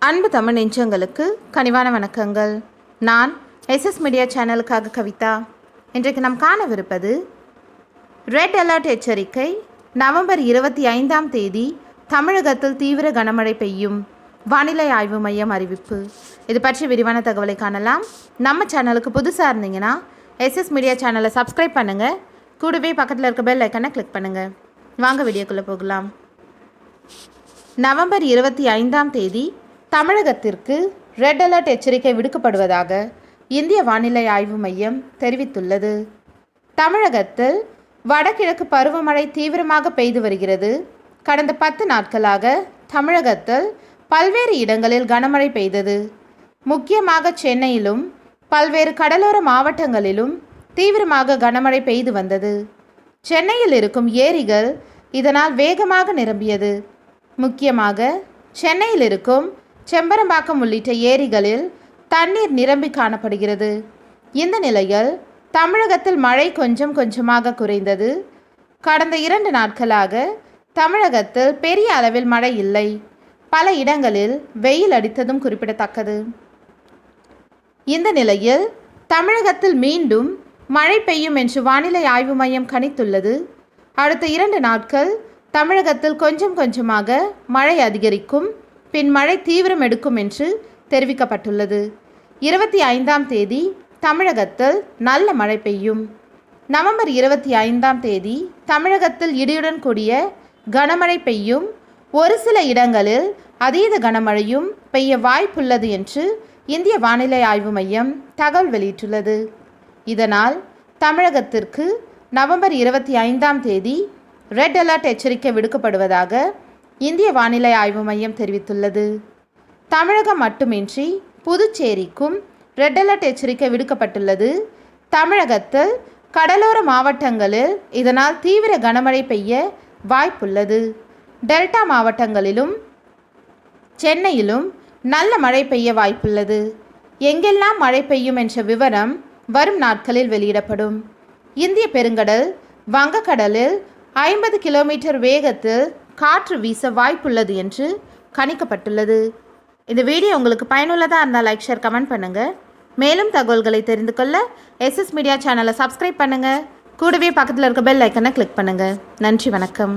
அன்பு தமிழ் நெஞ்சங்களுக்கு கனிவான வணக்கங்கள். நான் எஸ்எஸ் மீடியா சேனலுக்காக கவிதா. இன்றைக்கு நாம் காணவிருப்பது ரெட் அலர்ட் எச்சரிக்கை. நவம்பர் 25ஆம் தேதி தமிழகத்தில் தீவிர கனமழை பெய்யும். வானிலை ஆய்வு மையம் அறிவிப்பு. இது பற்றி விரிவான தகவலை காணலாம். நம்ம சேனலுக்கு புதுசாக இருந்தீங்கன்னா எஸ்எஸ் மீடியா சேனலை சப்ஸ்கிரைப் பண்ணுங்கள். கூடவே பக்கத்தில் இருக்க பெல் ஐக்கனை கிளிக் பண்ணுங்கள். வாங்க வீடியோக்குள்ளே போகலாம். நவம்பர் 25ஆம் தேதி தமிழகத்திற்கு ரெட் அலர்ட் எச்சரிக்கை விடுக்கப்படுவதாக இந்திய வானிலை ஆய்வு மையம் தெரிவித்துள்ளது. தமிழகத்தில் வடகிழக்கு பருவமழை தீவிரமாக பெய்து வருகிறது. கடந்த 10 நாட்களாக தமிழகத்தில் பல்வேறு இடங்களில் கனமழை பெய்தது. முக்கியமாக சென்னையிலும் பல்வேறு கடலோர மாவட்டங்களிலும் தீவிரமாக கனமழை பெய்து வந்தது. சென்னையில் இருக்கும் ஏரிகள் இதனால் வேகமாக நிரம்பியது. முக்கியமாக சென்னையில் இருக்கும் செம்பரம்பாக்கம் உள்ளிட்ட ஏரிகளில் தண்ணீர் நிரம்பி காணப்படுகிறது. இந்த நிலையில் தமிழகத்தில் மழை கொஞ்சம் கொஞ்சமாக குறைந்தது. கடந்த 2 நாட்களாக தமிழகத்தில் பெரிய அளவில் மழை இல்லை. பல இடங்களில் வெயில் அடித்ததும் குறிப்பிடத்தக்கது. இந்த நிலையில் தமிழகத்தில் மீண்டும் மழை பெய்யும் என்று வானிலை ஆய்வு மையம் கணித்துள்ளது. அடுத்த 2 நாட்கள் தமிழகத்தில் கொஞ்சம் கொஞ்சமாக மழை அதிகரிக்கும். பின் மழை தீவிரம் எடுக்கும் என்று தெரிவிக்கப்பட்டுள்ளது. 25ஆம் தேதி தமிழகத்தில் நல்ல மழை பெய்யும். நவம்பர் 25ஆம் தேதி தமிழகத்தில் இடியுடன் கூடிய கனமழை பெய்யும். ஒரு சில இடங்களில் அதீத கனமழையும் பெய்ய வாய்ப்புள்ளது என்று இந்திய வானிலை ஆய்வு மையம் தகவல் வெளியிட்டுள்ளது. இதனால் தமிழகத்திற்கு நவம்பர் 25ஆம் தேதி ரெட் அலர்ட் எச்சரிக்கை விடுக்கப்படுவதாக இந்திய வானிலை ஆய்வு மையம் தெரிவித்துள்ளது. தமிழகம் மட்டுமின்றி புதுச்சேரிக்கும் ரெட் அலர்ட் எச்சரிக்கை விடுக்கப்பட்டுள்ளது. தமிழகத்தில் கடலோர மாவட்டங்களில் இதனால் தீவிர கனமழை பெய்ய வாய்ப்புள்ளது. டெல்டா மாவட்டங்களிலும் சென்னையிலும் நல்ல மழை பெய்ய வாய்ப்புள்ளது. எங்கெல்லாம் மழை பெய்யும் என்ற விவரம் வரும் நாட்களில் வெளியிடப்படும். இந்திய பெருங்கடல் வங்கக்கடலில் 50 கிலோமீட்டர் வேகத்தில் காற்று வீச வாய்ப்புள்ளது என்று கணிக்கப்பட்டுள்ளது. இந்த வீடியோ உங்களுக்கு பயனுள்ளதாக இருந்தால் லைக், ஷேர், கமெண்ட் பண்ணுங்கள். மேலும் தகவல்களை தெரிந்து கொள்ள எஸ்எஸ் மீடியா சேனலை சப்ஸ்கிரைப் பண்ணுங்கள். கூடவே பக்கத்தில் இருக்க பெல் ஐக்கனை கிளிக் பண்ணுங்கள். நன்றி, வணக்கம்.